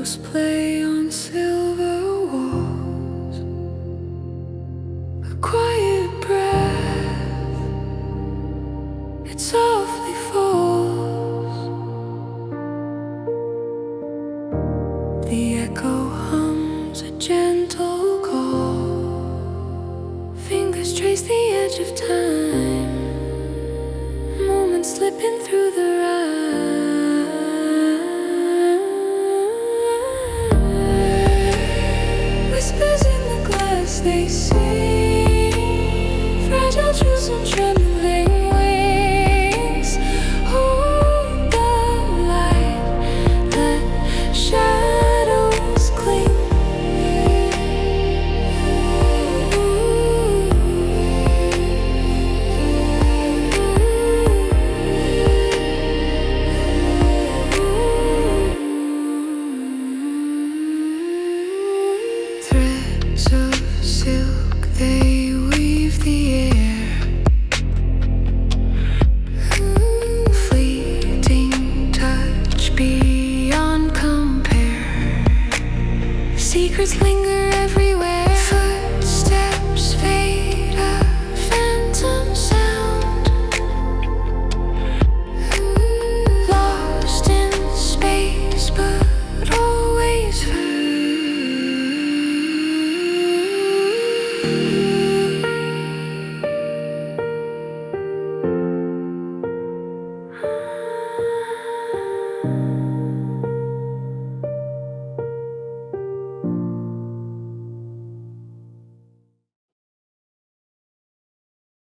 Shadows play on silver walls. A quiet breath, it softly falls. The echo hums a gentle call. Fingers trace the edge of time, moments slipping through the eyes. Whispers in the glass, they sing fragile truths on trembling wings. Hold the light, let shadows cling. Threads of silk, they weave the air. Fleeting touch beyond compare. Secrets linger